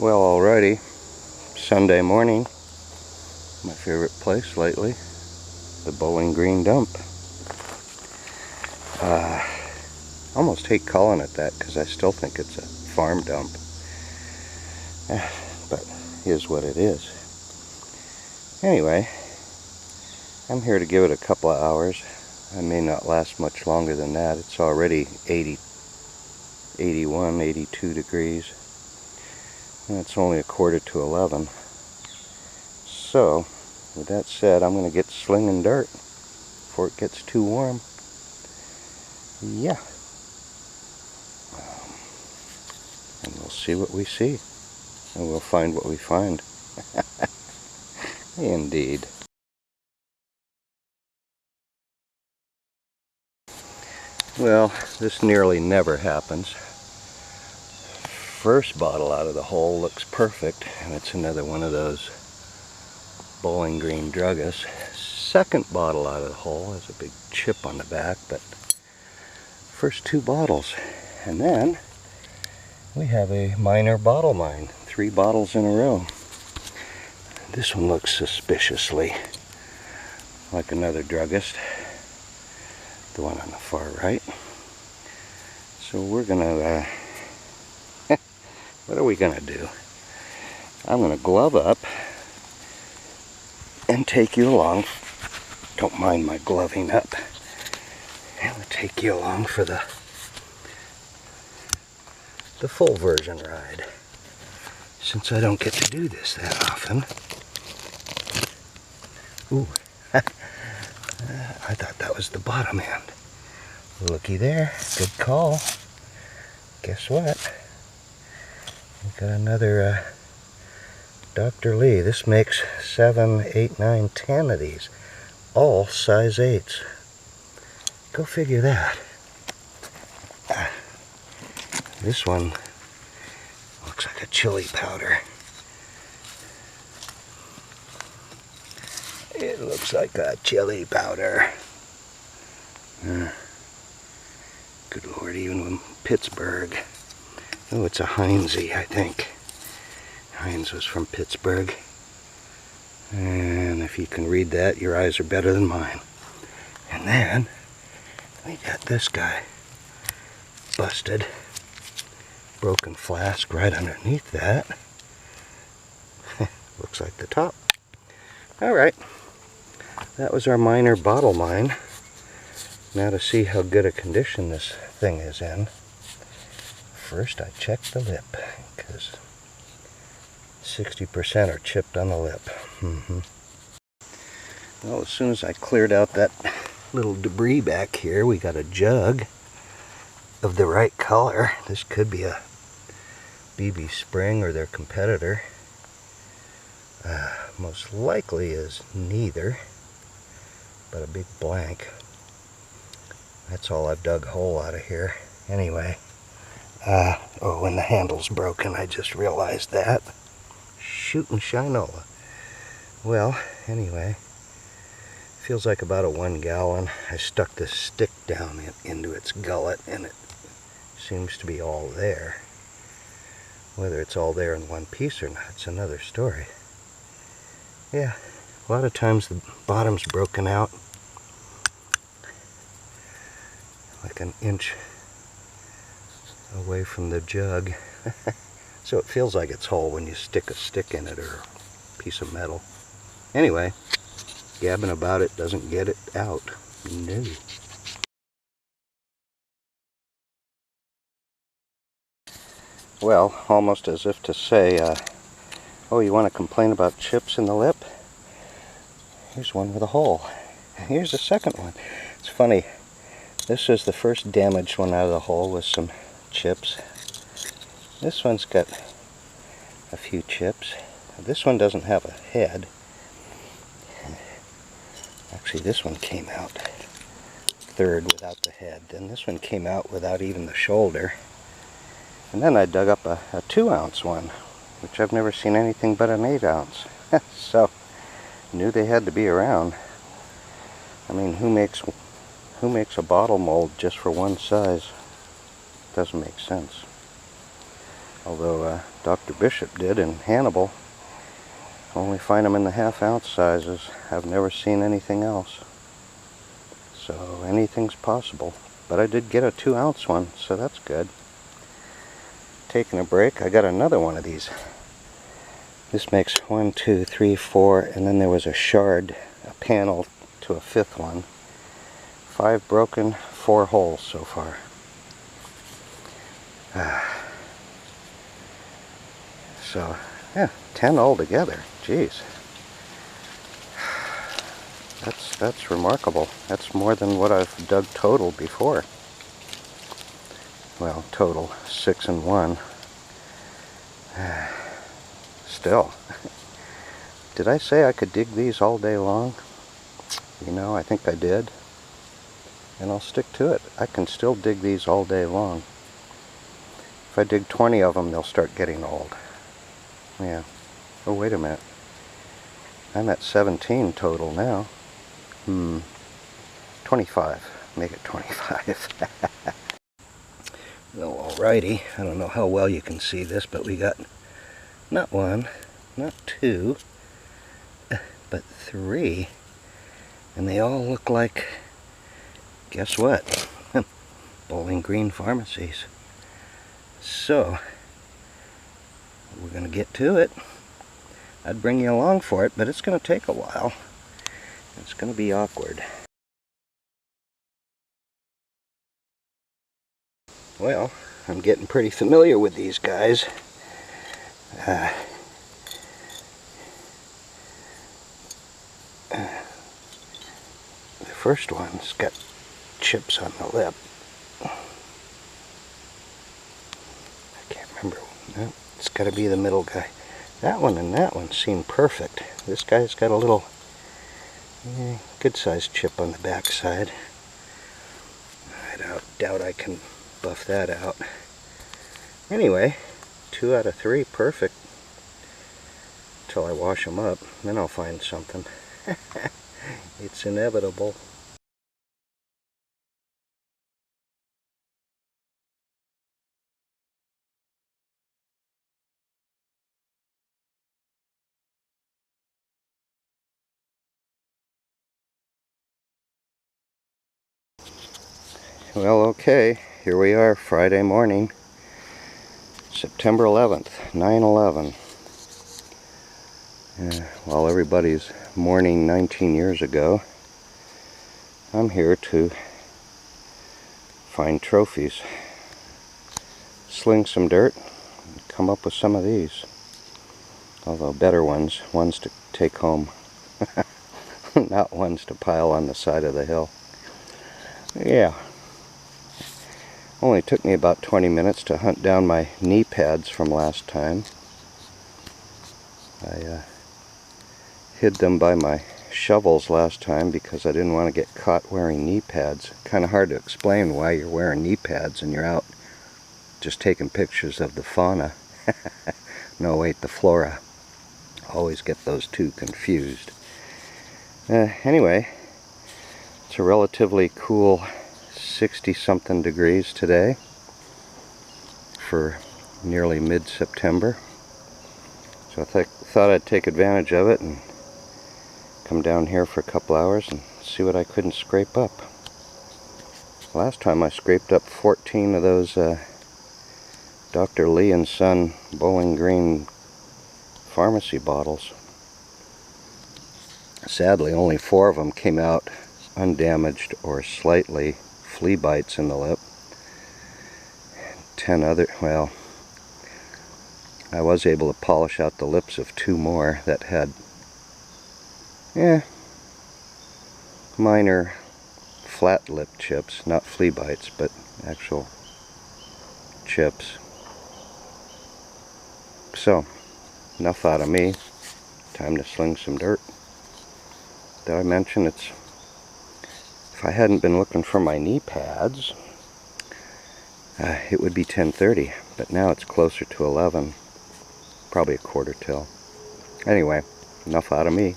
Well, alrighty, Sunday morning, my favorite place lately, the Bowling Green dump. Almost hate calling it that because I still think it's a farm dump, but is what it is. Anyway, I'm here to give it a couple of hours. I may not last much longer than that. It's already 80, 81, 82 degrees. And it's only 10:45. So, with that said, I'm going to get slinging dirt before it gets too warm. Yeah. And we'll see what we see. And we'll find what we find. Indeed. Well, this nearly never happens. First bottle out of the hole looks perfect, and it's another one of those Bowling Green druggists. Second bottle out of the hole has a big chip on the back, but first two bottles. And then we have a minor bottle mine. 3 bottles in a row. This one looks suspiciously like another druggist, the one on the far right. So we're gonna what are we gonna do? I'm gonna glove up and take you along. Don't mind my gloving up. I'm gonna take you along for the full version ride, since I don't get to do this that often. Ooh, I thought that was the bottom end. Looky there, good call. Guess what? We've got another Dr. Lee. This makes 7, 8, 9, 10 of these. All size 8s. Go figure that. This one looks like a chili powder. It looks like a chili powder. Good Lord, even in Pittsburgh. Oh, it's a Heinzie, I think. Heinz was from Pittsburgh. And if you can read that, your eyes are better than mine. And then we got this guy. Busted. Broken flask right underneath that. Looks like the top. Alright. That was our minor bottle mine. Now to see how good a condition this thing is in. First I check the lip, because 60% are chipped on the lip. Well, as soon as I cleared out that little debris back here, we got a jug of the right color. This could be a BB Spring or their competitor. Most likely is neither, but a big blank. That's all I've dug a hole out of here. Anyway, oh, and the handle's broken. I just realized that. Shooting Shinola. Well, anyway, feels like about a 1 gallon. I stuck this stick down into its gullet, and it seems to be all there. Whether it's all there in one piece or not, it's another story. Yeah, a lot of times the bottom's broken out like an inch away from the jug. So it feels like it's whole when you stick a stick in it or a piece of metal. Anyway, gabbing about it doesn't get it out. No. Well, almost as if to say, oh, you want to complain about chips in the lip? Here's one with a hole. Here's the second one. It's funny. This was the first damaged one out of the hole with some chips. This one's got a few chips. This one doesn't have a head. Actually, this one came out third without the head. Then this one came out without even the shoulder. And then I dug up a 2-ounce one, which I've never seen anything but an 8-ounce. So, knew they had to be around. I mean, who makes a bottle mold just for one size? Doesn't make sense. Although Dr. Bishop did in Hannibal. Only find them in the half-ounce sizes. I've never seen anything else. So anything's possible. But I did get a 2-ounce one, so that's good. Taking a break, I got another one of these. This makes 1, 2, 3, 4, and then there was a shard, a panel to a 5th one. 5 broken, 4 holes so far. So, yeah, 10 altogether. Jeez. That's remarkable. That's more than what I've dug total before. Well, total 6 and 1. Still. Did I say I could dig these all day long? You know, I think I did. And I'll stick to it. I can still dig these all day long. If I dig 20 of them, they'll start getting old. Yeah. Oh, wait a minute. I'm at 17 total now. 25. Make it 25. Well, alrighty. I don't know how well you can see this, but we got not 1, not 2, but 3. And they all look like, guess what? Bowling Green pharmacies. So, we're going to get to it. I'd bring you along for it, but it's going to take a while. It's going to be awkward. Well, I'm getting pretty familiar with these guys. The first one's got chips on the lip. I can't remember. No, it's got to be the middle guy. That one and that one seem perfect. This guy's got a little good-sized chip on the back side. I doubt I can buff that out. Anyway, 2 out of 3, perfect. Until I wash them up, then I'll find something. It's inevitable. Well, okay, here we are, Friday morning, September 11th, 9/11. While everybody's mourning 19 years ago, I'm here to find trophies, sling some dirt, and come up with some of these. Although better ones to take home, not ones to pile on the side of the hill. Yeah. Only took me about 20 minutes to hunt down my knee pads from last time. I hid them by my shovels last time because I didn't want to get caught wearing knee pads. Kind of hard to explain why you're wearing knee pads and you're out just taking pictures of the fauna. No, wait, the flora. Always get those two confused. Anyway, it's a relatively cool 60-something degrees today for nearly mid-September. So I thought I'd take advantage of it and come down here for a couple hours and see what I couldn't scrape up. Last time I scraped up 14 of those Dr. Lee and Son Bowling Green pharmacy bottles. Sadly, only 4 of them came out undamaged or slightly flea bites in the lip. 10 other, well, I was able to polish out the lips of 2 more that had, minor flat lip chips, not flea bites, but actual chips. So, enough out of me. Time to sling some dirt. Did I mention if I hadn't been looking for my knee pads, it would be 10:30, but now it's closer to 11, probably a quarter till. Anyway, enough out of me.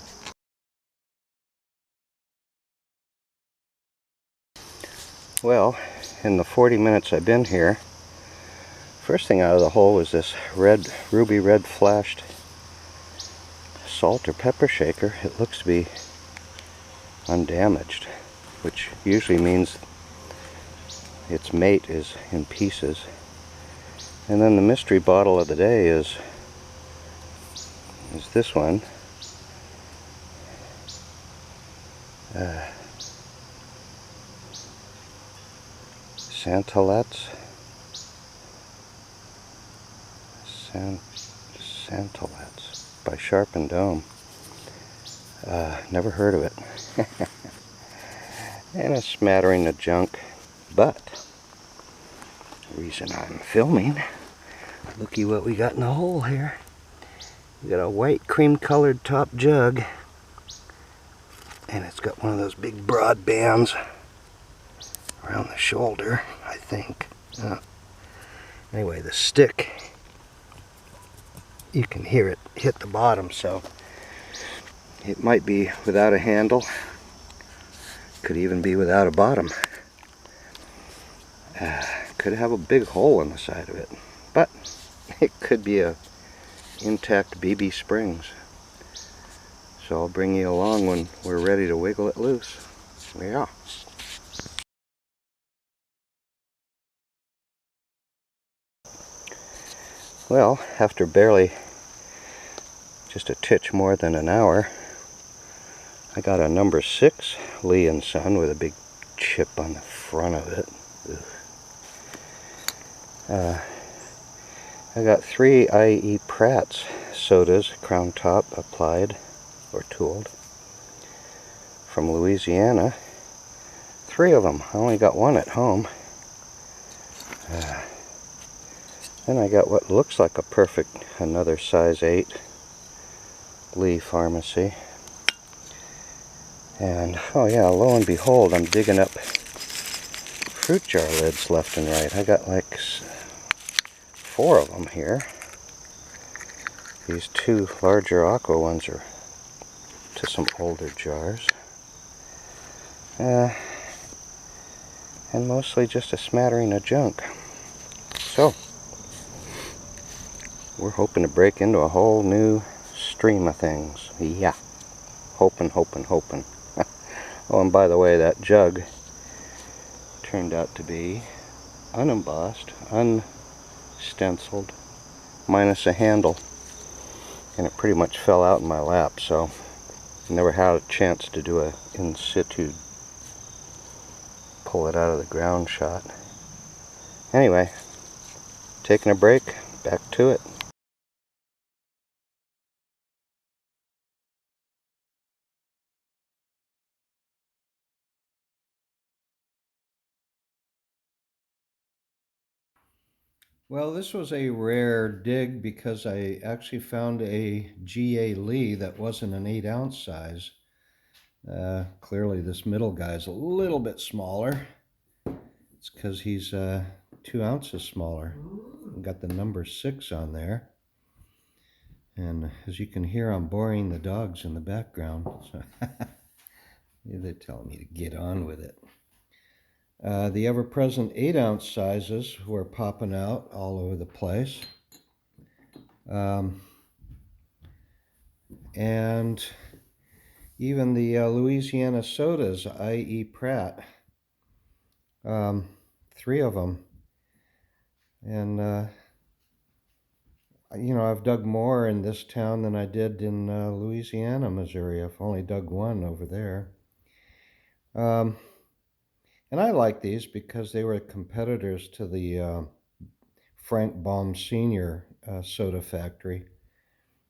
Well, in the 40 minutes I've been here, First thing out of the hole was this ruby red flashed salt or pepper shaker. It looks to be undamaged, which usually means its mate is in pieces. And then the mystery bottle of the day is this one. Santalets. Santalets by Sharp and Dome. Never heard of it. And a smattering of junk. But the reason I'm filming, looky what we got in the hole here. We got a white cream colored top jug, and it's got one of those big broad bands around the shoulder, I think. Anyway, the stick, you can hear it hit the bottom, so it might be without a handle. Could even be without a bottom. Could have a big hole in the side of it, but it could be a intact BB Springs. So I'll bring you along when we're ready to wiggle it loose. Yeah. Well, after barely just a titch more than an hour, I got a number 6 Lee & Son with a big chip on the front of it. I got 3 I.E. Pratt's sodas, crown top applied or tooled, from Louisiana. 3 of them. I only got 1 at home. Then I got what looks like a perfect, another size 8 Lee Pharmacy. And, oh yeah, lo and behold, I'm digging up fruit jar lids left and right. I got like 4 of them here. These 2 larger aqua ones are to some older jars. And mostly just a smattering of junk. So, we're hoping to break into a whole new stream of things. Yeah. Hoping. Oh, and by the way, that jug turned out to be unembossed, unstenciled, minus a handle. And it pretty much fell out in my lap, so I never had a chance to do a in situ pull it out of the ground shot. Anyway, taking a break, back to it. Well, this was a rare dig because I actually found a GA Lee that wasn't an 8-ounce size. Clearly this middle guy's a little bit smaller. It's because he's 2 ounces smaller. Got the number 6 on there. And as you can hear, I'm boring the dogs in the background. So they're telling me to get on with it. The ever-present 8-ounce sizes were popping out all over the place. And even the Louisiana sodas, I.E. Pratt, 3 of them. And, you know, I've dug more in this town than I did in Louisiana, Missouri. I've only dug 1 over there. And I like these because they were competitors to the Frank Baum Sr. Soda factory.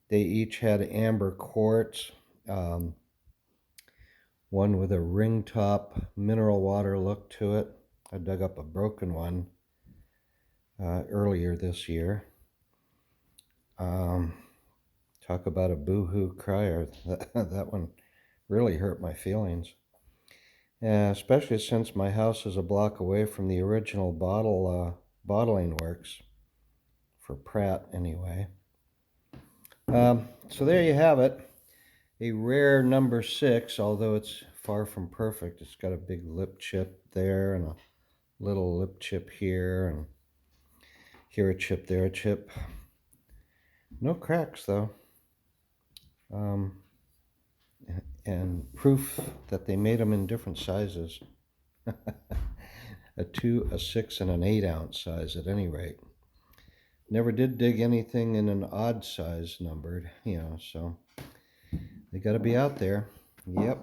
They each had amber quartz, one with a ring top mineral water look to it. I dug up a broken one earlier this year. Talk about a boo-hoo crier. That one really hurt my feelings. Especially since my house is a block away from the original bottling works, for Pratt anyway. So there you have it. A rare number 6, although it's far from perfect. It's got a big lip chip there and a little lip chip here and Here a chip, there a chip. No cracks though. And proof that they made them in different sizes. A 2, a 6, and an 8-ounce size at any rate. Never did dig anything in an odd size numbered, so they got to be out there. Yep.